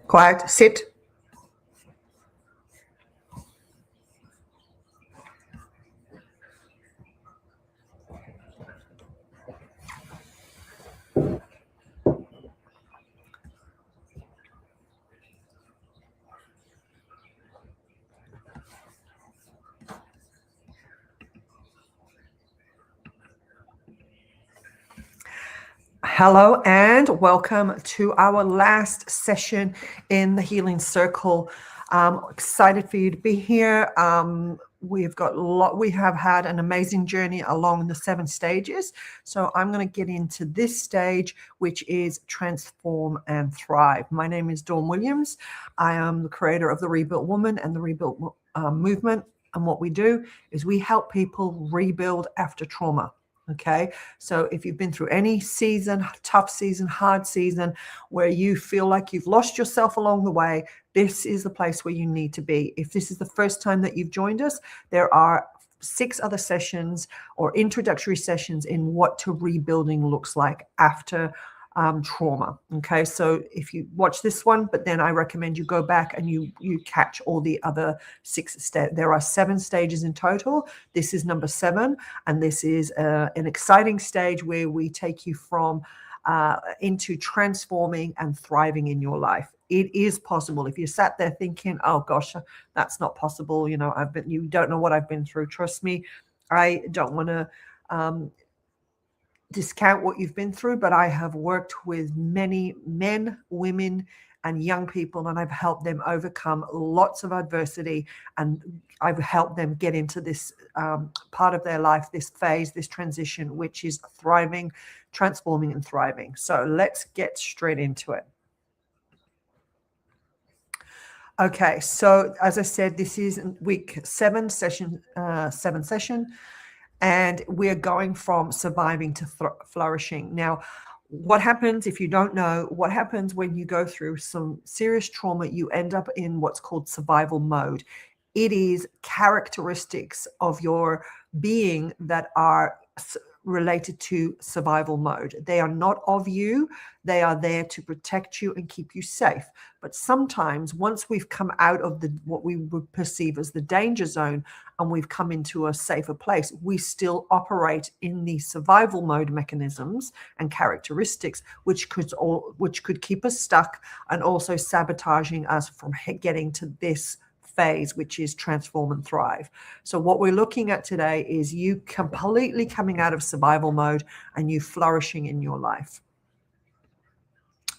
Quiet, sit. Hello and welcome to our last session in the Healing Circle. Excited for you to be here. We have had an amazing journey along the 7 stages. So I'm going to get into this stage, which is Transform and Thrive. My name is Dawn Williams. I am the creator of the Rebuilt Woman and the Rebuilt Movement. And what we do is we help people rebuild after trauma. Okay, so if you've been through any season, tough season, hard season, where you feel like you've lost yourself along the way, this is the place where you need to be. If this is the first time that you've joined us, there are 6 other sessions or introductory sessions in what to rebuilding looks like after trauma. Okay, so if you watch this one, but then I recommend you go back and you catch all the other 6 steps. There are 7 stages in total. This is number 7, and this is an exciting stage where we take you from into transforming and thriving in your life. It is possible. If you sat there thinking, "Oh gosh, that's not possible," you don't know what I've been through. Trust me, I don't want to discount what you've been through, but I have worked with many men, women, and young people, and I've helped them overcome lots of adversity, and I've helped them get into this part of their life, this phase, this transition, which is thriving, transforming, and thriving. So let's get straight into it. Okay, so as I said, this is week 7 session, and we're going from surviving to flourishing. Now, what happens, if you don't know, what happens when you go through some serious trauma, you end up in what's called survival mode. It is characteristics of your being that are related to survival mode. They are not of you. They are there to protect you and keep you safe. But sometimes once we've come out of what we would perceive as the danger zone and we've come into a safer place, we still operate in the survival mode mechanisms and characteristics, which could keep us stuck and also sabotaging us from getting to this phase, which is transform and thrive. So what we're looking at today is you completely coming out of survival mode and you flourishing in your life.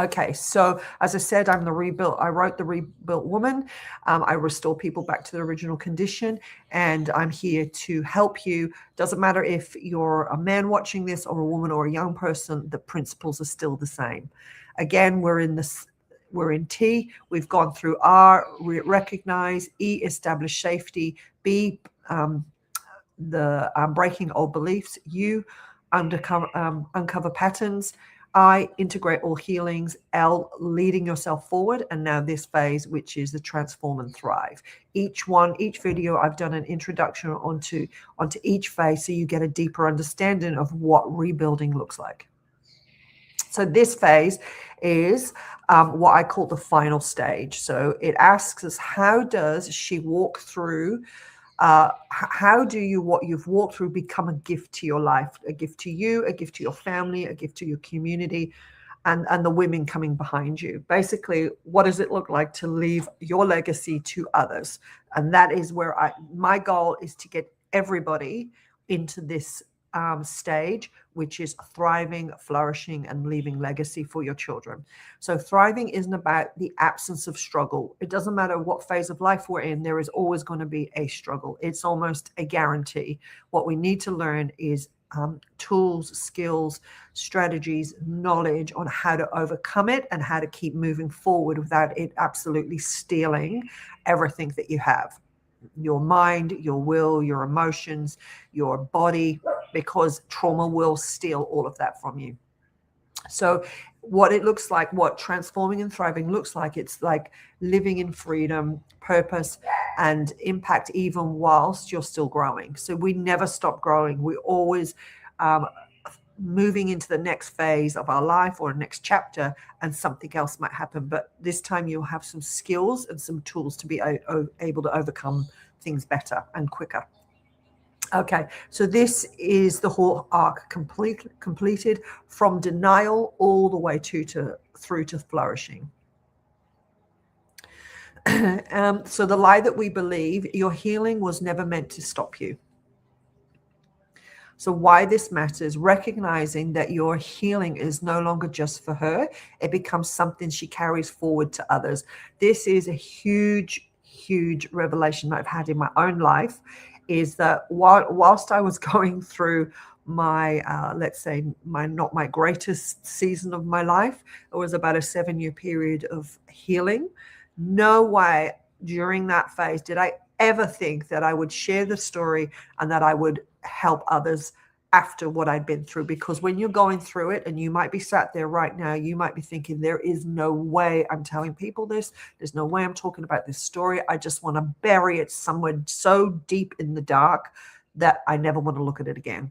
Okay, so as I said, I wrote the Rebuilt Woman. I restore people back to their original condition, and I'm here to help you. Doesn't matter if you're a man watching this or a woman or a young person, the principles are still the same. Again, we're in T. We've gone through R, recognize, E, establish safety, B, the breaking old beliefs, U, uncover patterns, I, integrate all healings, L, leading yourself forward, and now this phase, which is the transform and thrive. Each video, I've done an introduction onto each phase so you get a deeper understanding of what rebuilding looks like. So this phase is what I call the final stage. So it asks us, how does she walk through, how do what you've walked through become a gift to your life, a gift to you, a gift to your family, a gift to your community, and the women coming behind you. Basically, what does it look like to leave your legacy to others? And that is where my goal is to get everybody into this stage, which is thriving, flourishing, and leaving legacy for your children. So thriving isn't about the absence of struggle. It doesn't matter what phase of life we're in, there is always going to be a struggle. It's almost a guarantee. What we need to learn is tools, skills, strategies, knowledge on how to overcome it and how to keep moving forward without it absolutely stealing everything that you have. Your mind, your will, your emotions, your body, because trauma will steal all of that from you. So what it looks like, what transforming and thriving looks like, it's like living in freedom, purpose, and impact even whilst you're still growing. So we never stop growing. We always moving into the next phase of our life or next chapter, and something else might happen. But this time you'll have some skills and some tools to be able to overcome things better and quicker. Okay, so this is the whole arc completed from denial all the way through to flourishing. So the lie that we believe, your healing was never meant to stop you. So why this matters, recognizing that your healing is no longer just for her, it becomes something she carries forward to others. This is a huge, huge revelation that I've had in my own life, is that whilst I was going through my, let's say, not my greatest season of my life, it was about a 7-year period of healing. No way during that phase did I ever think that I would share the story and that I would help others after what I'd been through. Because when you're going through it, and you might be sat there right now, you might be thinking, there is no way I'm telling people this. There's no way I'm talking about this story. I just want to bury it somewhere so deep in the dark that I never want to look at it again.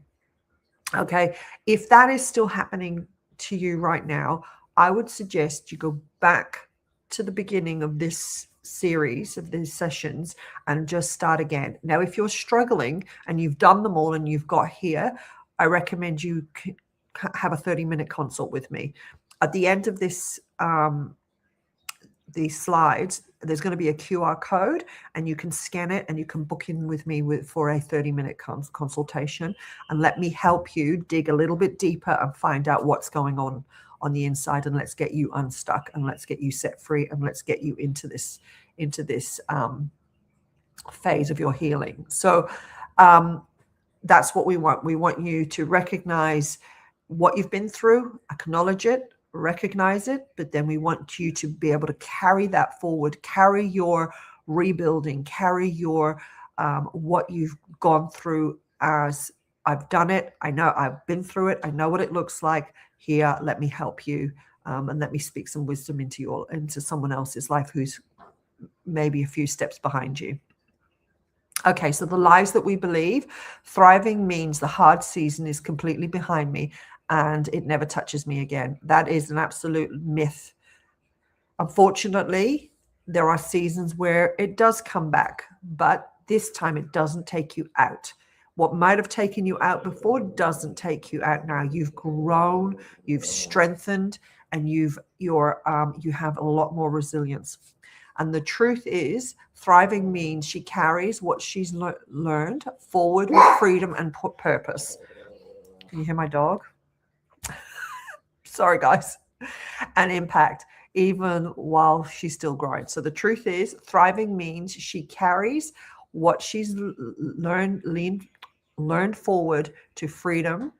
Okay. If that is still happening to you right now, I would suggest you go back to the beginning of this series, of these sessions, and just start again. Now, if you're struggling and you've done them all and you've got here, I recommend you have a 30-minute consult with me. At the end of this, these slides, there's going to be a QR code, and you can scan it and you can book in with me for a 30-minute consultation, and let me help you dig a little bit deeper and find out what's going on the inside, and let's get you unstuck, and let's get you set free, and let's get you into this phase of your healing. So that's what we want. We want you to recognize what you've been through, acknowledge it, recognize it, but then we want you to be able to carry that forward, carry your rebuilding, carry your what you've gone through as, I've done it, I know I've been through it, I know what it looks like. Here, let me help you, and let me speak some wisdom into someone else's life who's maybe a few steps behind you. Okay, so the lies that we believe, thriving means the hard season is completely behind me and it never touches me again. That is an absolute myth. Unfortunately, there are seasons where it does come back, but this time it doesn't take you out. What might have taken you out before doesn't take you out now. You've grown, you've strengthened, and you have a lot more resilience. And the truth is, thriving means she carries what she's learned forward with freedom and purpose. Can you hear my dog? Sorry, guys. And impact, even while she's still growing. So the truth is, thriving means she carries what she's learned forward to freedom,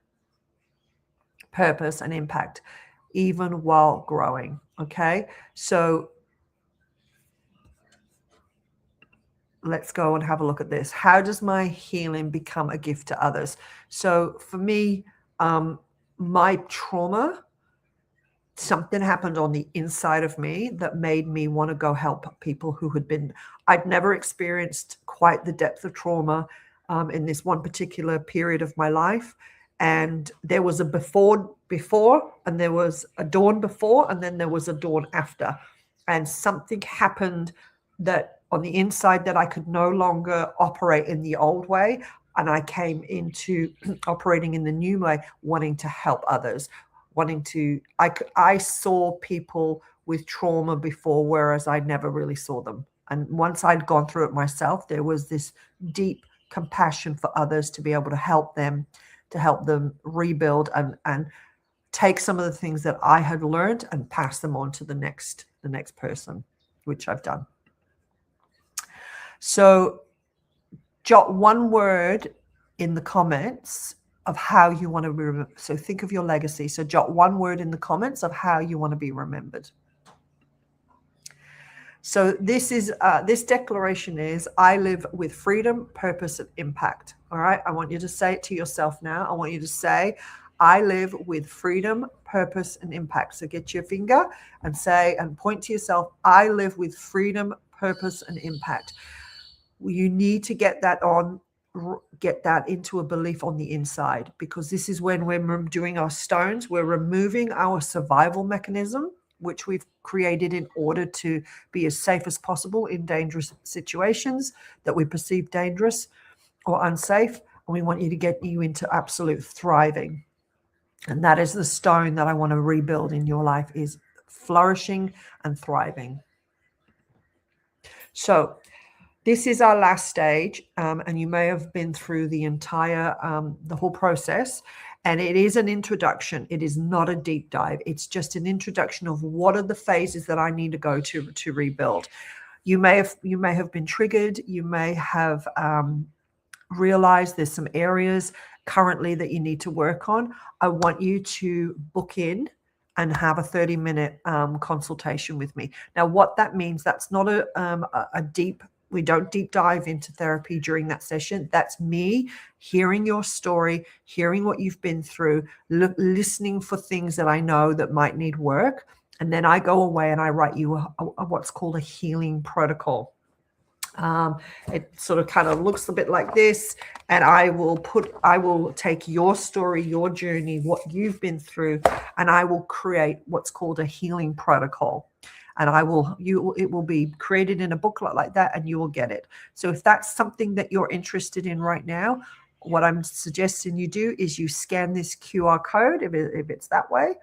purpose, and impact, even while growing. Okay, so let's go and have a look at this. How does my healing become a gift to others? So for me, my trauma, something happened on the inside of me that made me want to go help people who I'd never experienced quite the depth of trauma in this one particular period of my life. And there was a before, and there was a dawn before, and then there was a dawn after. And something happened that on the inside that I could no longer operate in the old way. And I came into operating in the new way, wanting to help others, I saw people with trauma before, whereas I never really saw them. And once I'd gone through it myself, there was this deep compassion for others to be able to help them rebuild and take some of the things that I had learned and pass them on to the next person, which I've done. So jot one word in the comments of how you want to be remembered. So think of your legacy. So jot one word in the comments of how you want to be remembered. So this declaration is, I live with freedom, purpose, and impact. All right. I want you to say it to yourself now. I want you to say, I live with freedom, purpose, and impact. So get your finger and say, and point to yourself, I live with freedom, purpose, and impact. You need to get that on get that into a belief on the inside, because this is when we're doing our stones, we're removing our survival mechanism, which we've created in order to be as safe as possible in dangerous situations that we perceive dangerous or unsafe. And we want you to get you into absolute thriving. And that is the stone that I want to rebuild in your life, is flourishing and thriving. So this is our last stage, and you may have been through the entire, the whole process, and it is an introduction. It is not a deep dive. It's just an introduction of what are the phases that I need to go to rebuild. You may have been triggered. You may have realized there's some areas currently that you need to work on. I want you to book in and have a 30-minute consultation with me. Now, what that means, that's not a deep. We don't deep dive into therapy during that session. That's me hearing your story, hearing what you've been through, listening for things that I know that might need work. And then I go away and I write you what's called a healing protocol. It sort of kind of looks a bit like this, and I will take your story, your journey, what you've been through, and I will create what's called a healing protocol. And it will be created in a booklet like that, and you will get it. So if that's something that you're interested in right now, what I'm suggesting you do is you scan this QR code, if it's that way.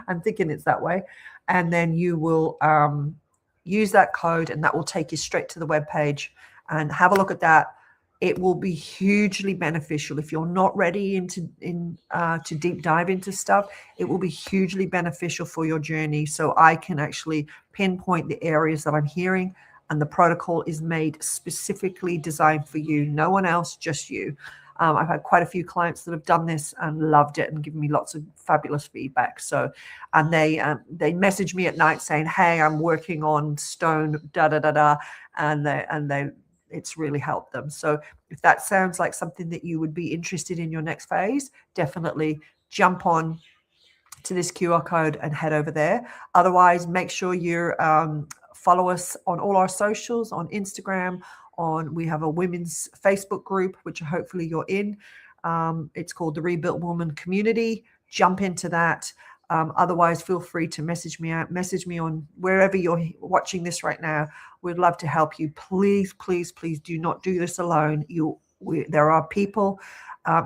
I'm thinking it's that way. And then you will use that code, and that will take you straight to the webpage, and have a look at that. It will be hugely beneficial. If you're not ready to deep dive into stuff, it will be hugely beneficial for your journey. So I can actually pinpoint the areas that I'm hearing, and the protocol is made specifically designed for you. No one else, just you. I've had quite a few clients that have done this and loved it and given me lots of fabulous feedback. So, and they message me at night saying, "Hey, I'm working on stone, da da da da," and it's really helped them. So if that sounds like something that you would be interested in your next phase, definitely jump on to this QR code and head over there. Otherwise, make sure you follow us on all our socials, on Instagram. We have a women's Facebook group, which hopefully you're in. It's called the Rebuilt Woman Community. Jump into that. Otherwise, feel free to message me on wherever you're watching this right now. We'd love to help you. Please, please, please do not do this alone. There are people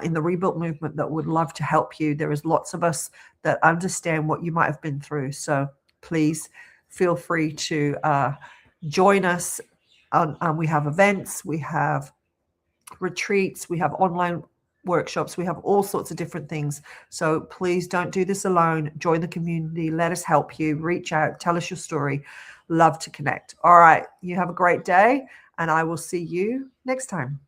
in the Rebuilt movement that would love to help you. There is lots of us that understand what you might have been through. So please feel free to join us. We have events, we have retreats, we have online workshops, we have all sorts of different things. So please don't do this alone. Join the community. Let us help you. Reach out. Tell us your story. Love to connect. All right. You have a great day, and I will see you next time.